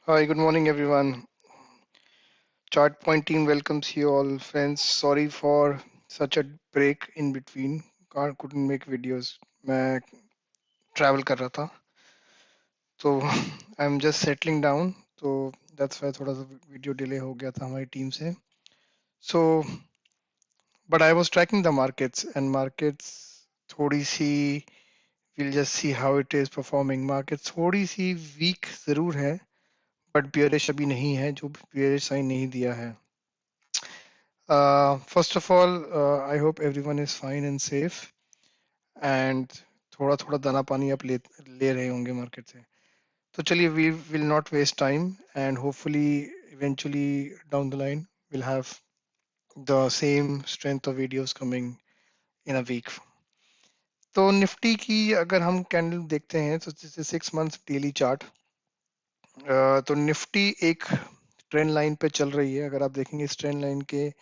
Hi, good morning, everyone. Chart Point team welcomes you all, friends. Sorry for such a break in between. Couldn't make videos. मैं travel कर रहा था, तो I'm just settling down. तो that's why थोड़ा सा video delay हो गया था हमारी टीम से. So, but I was tracking the markets and markets थोड़ी सी we'll just see how it is performing. Markets थोड़ी सी weak जरूर है, but bearish अभी नहीं है, जो bearish sign नहीं दिया है. First of all, I hope everyone is fine and safe and थोड़ा थोड़ा दाना पानी आप ले रहे होंगे मार्केट से. तो चलिए, we will not waste time and hopefully eventually down the line we'll have the same strength of videos coming in a week. तो निफ्टी की अगर हम कैंडल देखते हैं तो जैसे 6 मंथ्स डेली चार्ट, तो निफ्टी एक ट्रेंड लाइन पे चल रही है. अगर आप देखेंगे इस ट्रेंड लाइन के,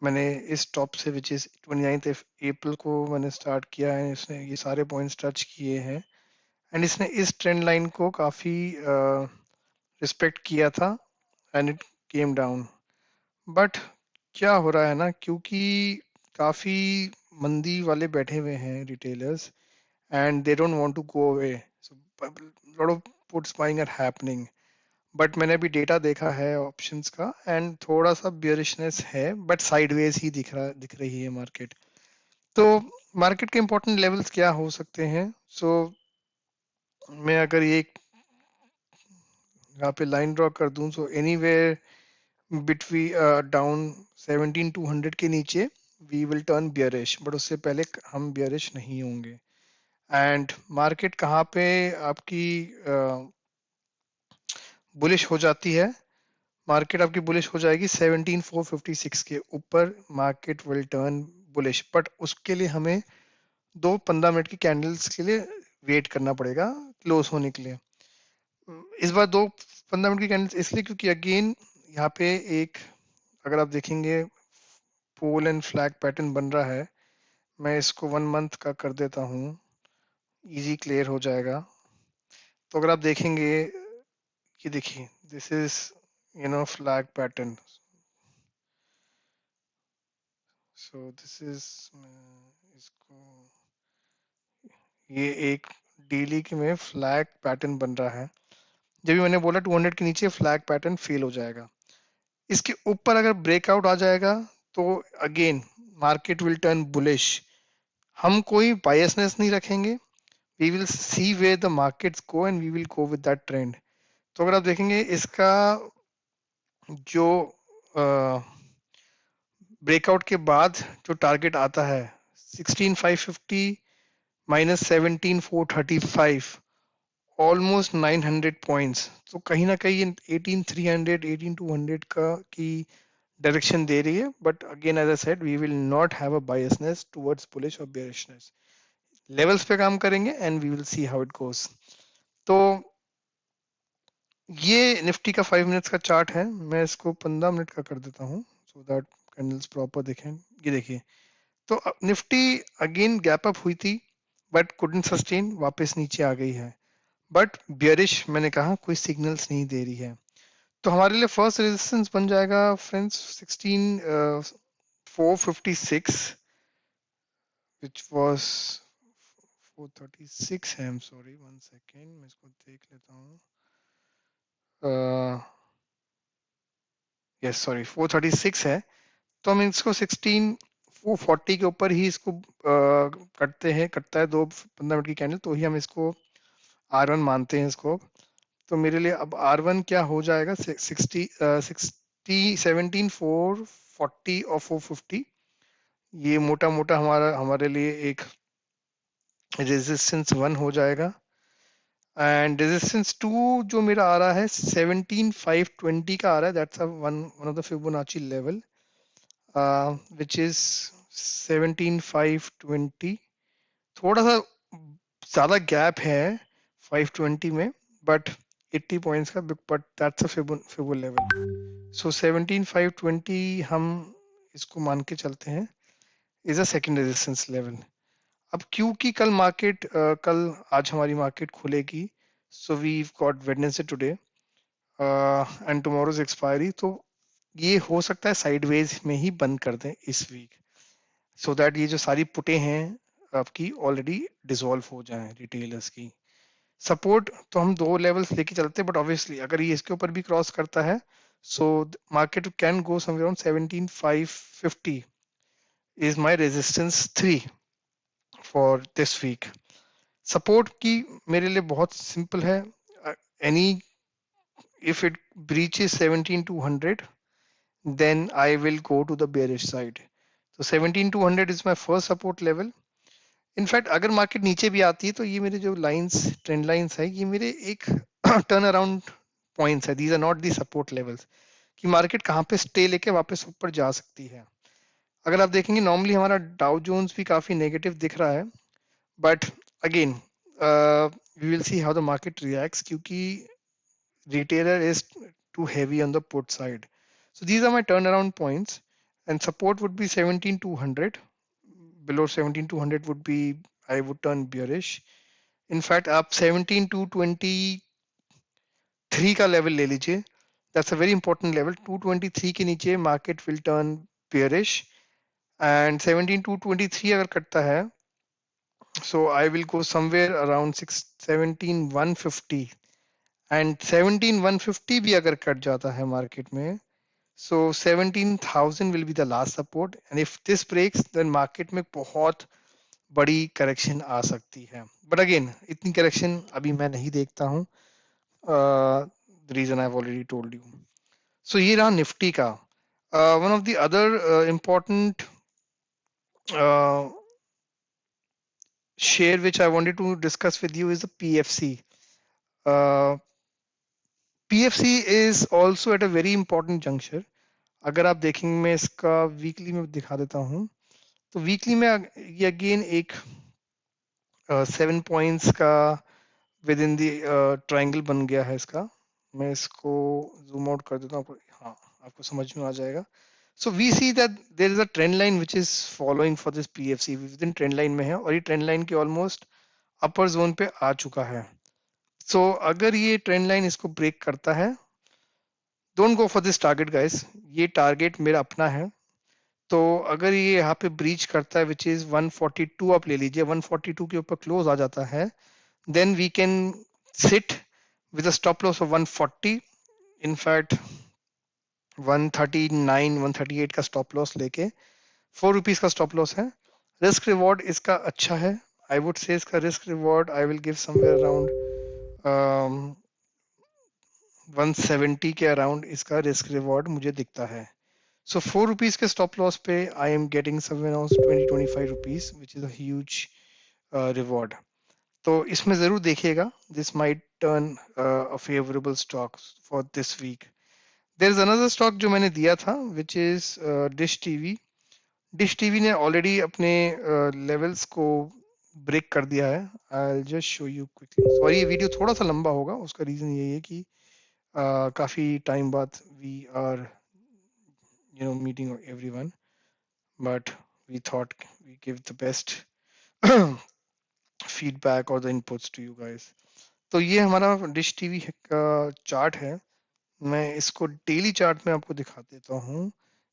मैंने इस टॉप से विच इज 29 अप्रैल को मैंने स्टार्ट किया है. इसने ये सारे पॉइंट्स टच किए हैं एंड इसने इस ट्रेंड लाइन को काफी रिस्पेक्ट किया था and it came down. But क्या हो रहा है ना, क्योंकि काफी मंदी वाले बैठे हुए हैं retailers and they don't want to go away, so lot of puts buying are happening. But मैंने अभी डेटा देखा है ऑप्शंस का एंड थोड़ा सा बियरिशनेस है, बट साइडवेज ही दिख रही है मार्केट. तो मार्केट के इंपॉर्टेंट लेवल्स क्या हो सकते हैं? सो मैं अगर ये यहाँ पे लाइन ड्रॉ कर दूं, सो एनीवेयर बिटवीन डाउन 17200 के नीचे we will turn bearish, but उससे पहले हम बियरिश नहीं होंगे. एंड मार्केट कहाँ पे आपकी बुलिश हो जाती है? मार्केट आपकी बुलिश हो जाएगी 17456 के ऊपर. Market will turn bullish, but उसके लिए हमें दो 15 मिनट की कैंडल्स के लिए वेट करना पड़ेगा क्लोज होने के लिए. इस बार दो 15 मिनट की कैंडल्स इसलिए क्योंकि अगेन यहाँ पे एक, अगर आप देखेंगे, पोल एंड फ्लैग पैटर्न बन रहा है. मैं इसको 1 मंथ का कर देता हूँ, इजी क्लियर हो जाएगा. तो अगर आप देखेंगे, ये देखिए, this is flag pattern. So this is, इसको, ये एक डेली के में फ्लैग पैटर्न बन रहा है. जब भी मैंने बोला 200 के नीचे फ्लैग पैटर्न फेल हो जाएगा. इसके ऊपर अगर ब्रेकआउट आ जाएगा तो again market will turn bullish. हम कोई बायसनेस नहीं रखेंगे. We will see where the markets go and we will go with that trend. तो अगर आप देखेंगे इसका जो ब्रेकआउट के बाद जो टारगेट आता है 16550 माइनस 17435, ऑलमोस्ट 900 पॉइंट्स. तो कहीं ना कहीं 18300 18200 का की डायरेक्शन दे रही है. But again as I said, we will not have a biasness towards bullish और बेयरिशनेस. लेवल्स पे काम करेंगे and we will see how it goes. तो ये निफ्टी का 5 मिनट्स का चार्ट है. मैं इसको 15 मिनट का कर देता हूँ सो दैट कैंडल्स प्रॉपर दिखें. ये देखिए, तो निफ्टी अगेन गैप अप हुई थी बट कुडंट सस्टेन, वापस नीचे आ गई है. बट बियरिश, मैंने कहा, कोई सिग्नल्स नहीं दे रही है. तो हमारे लिए फर्स्ट रेजिस्टेंस बन जाएगा फ्रेंड्स 16456, which was 436 है. I'm sorry, 1 सेकेंड, मैं इसको देख लेता हूँ. यस, सॉरी, 436 है. तो हम इसको 440 के ऊपर ही इसको कटता है दो 15 मिनट की कैंडल, तो ही हम इसको R1 मानते हैं इसको. तो मेरे लिए अब R1 क्या हो जाएगा? 440 और 450. ये मोटा मोटा हमारे लिए एक रेजिस्टेंस 1 हो जाएगा. एंड रेजिस्टेंस 2 जो मेरा आ रहा है 17520 का आ रहा है. That's one of the Fibonacci level which is 17520. थोड़ा सा ज्यादा गैप है 520 में, बट 80 पॉइंट्स का, but that's a Fibo level. So 17520 हम इसको मान के चलते हैं is a second resistance level. अब क्योंकि कल आज हमारी मार्केट खुलेगी, so we got Wednesday today. And tomorrow's expiry, तो ये हो सकता है साइडवेज में ही बंद कर दें इस वीक, सो दैट ये जो सारी पुटें हैं आपकी ऑलरेडी डिसॉल्व हो जाएं रिटेलर्स की। सपोर्ट तो हम दो लेवल्स लेके चलते हैं, बट ऑब्वियसली अगर ये इसके ऊपर भी क्रॉस करता है, so market can go somewhere around 17550 is my resistance 3 for this week. Support की मेरे लिए बहुत सिंपल है, any if it breaches 17200 then I will go to the bearish side. So 17200 is my first support level. In fact अगर market नीचे भी आती है तो ये मेरे जो लाइंस ट्रेंड लाइंस है ये मेरे एक टर्न अराउंड पॉइंट्स है, these are not the support levels कि मार्केट कहाँ पे स्टे लेके वापस ऊपर जा सकती है। अगर आप देखेंगे नॉर्मली हमारा डाउ जोन्स भी काफी नेगेटिव दिख रहा है, but again we will see how the market reacts, क्योंकि retailer is too heavy on the put side. So these are my turnaround points, and support would be 17200. Below 17200 would be, I would turn bearish. In fact, आप 17223 का level ले लीजिए, that's a very important level. 223 के नीचे market will turn bearish, and 17223 अगर कटता है, so I will go somewhere around 17150, and 17150 भी अगर कट जाता है मार्केट में, so 17,000 will be the last support, and if this breaks then market में बहुत बड़ी करेक्शन आ सकती है, but again इतनी करेक्शन अभी मैं नहीं देखता हूँ, the reason I've already told you. So ये रहा निफ्टी का। one of the other important share which I wanted to discuss with you is the PFC. uh, PFC is also at a very important juncture. अगर आप देखेंगे, मैं इसका weekly में दिखा देता हूँ, तो वीकली में ये अगेन एक 7 पॉइंट्स का विद इन दी ट्राइंगल बन गया है इसका। मैं इसको जूम आउट कर देता हूँ, हाँ आपको समझ में आ जाएगा। So we see that there is a trend line which is following for this PFC, within trend line में है, और ये ट्रेंड लाइन के ऑलमोस्ट अपर जोन पे आ चुका है। सो अगर ये ट्रेंड लाइन इसको ब्रेक करता है, don't go for this target guys, ये टारगेट मेरा अपना है। तो अगर ये यहाँ पे ब्रीच करता है विच इज 142, आप ले लीजिए 142 के ऊपर क्लोज आ जाता है, then we can sit with a stop loss of 140, in fact 139 138 का स्टॉप लॉस लेके 4 रुपीज का स्टॉप लॉस है। रिस्क रिवॉर्ड इसका अच्छा है, आई वुड से इसका risk reward I will give somewhere around 170 के अराउंड इसका रिस्क रिवॉर्ड मुझे दिखता है। सो 4 रुपीज के स्टॉप लॉस पे I am getting somewhere around 20-25 rupees which is a huge reward. तो इसमें जरूर देखिएगा, this might turn a favourable stock for this week. There is another stock जो मैंने दिया था which is dish TV. Dish TV ने ऑलरेडी अपने लेवल्स को ब्रेक कर दिया है। I just show you quickly, sorry ये वीडियो थोड़ा सा लंबा होगा, उसका रीजन यही है कि काफी टाइम बाद we are meeting everyone, but we thought we give the best feedback और the inputs to you guys. तो ये हमारा डिश टीवी का चार्ट है, मैं इसको डेली चार्ट में आपको दिखा देता हूँ।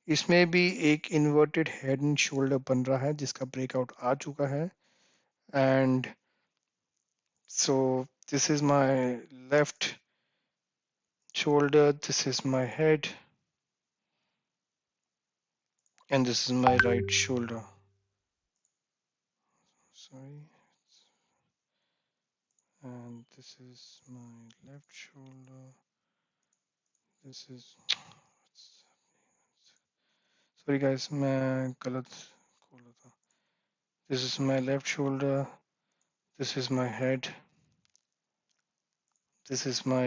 इसमें भी एक इन्वर्टेड हेड एंड शोल्डर बन रहा है जिसका ब्रेकआउट आ चुका है, and so this is my left shoulder, this is my head, and this is my right shoulder. Sorry, and this is my left shoulder, this is, sorry guys मैं गलत खोला था। This is my left shoulder, this is my head, this is my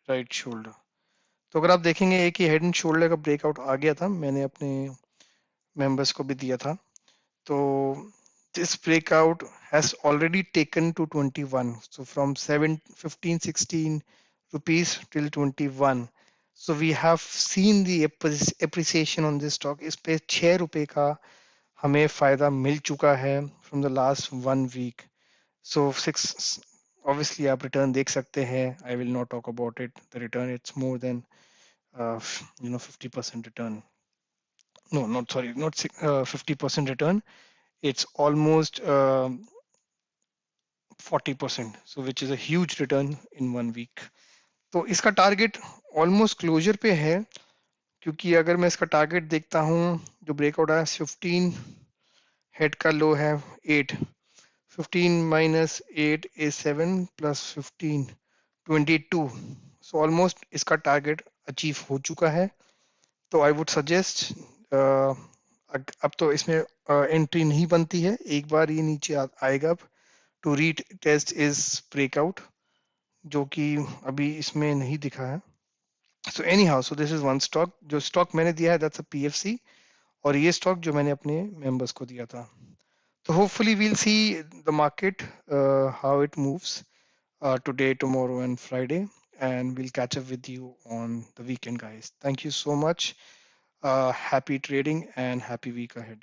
right shoulder. तो अगर आप देखेंगे एक ही head and shoulder का ब्रेकआउट आ गया था, मैंने अपने मेंबर्स को भी दिया था। तो this breakout has already taken to 21, so from 7 15 16 rupees till 21, so we have seen the appreciation on this stock। इस पे 6 रुपए का हमें फायदा मिल चुका है from the last 1 week। So 6 obviously आप रिटर्न देख सकते हैं. I will not talk about it. The return it's more than 50% return. No, not sorry, not 50% return. It's almost 40%. So which is a huge return in 1 week. तो इसका target almost closure पे है, क्योंकि अगर मैं इसका टारगेट देखता हूँ, जो ब्रेकआउट है 15 हेड का लो है 8. 15 minus 8 is 7 plus 15 22. So almost इसका टारगेट अचीव हो चुका है. तो आई वुड सजेस्ट, अब तो इसमें एंट्री नहीं बनती है. एक बार ये नीचे आएगा to retest is breakout, जो कि अभी इसमें नहीं दिखा है. So anyhow, so this is one stock. जो स्टॉक मैंने दिया है दैट्स अ पीएफसी, और ये स्टॉक जो मैंने अपने मेंबर्स को दिया था. तो hopefully we'll see the market how it moves today, tomorrow, and Friday, and we'll catch up with you on the weekend, guys. Thank you so much. Happy trading and happy week ahead.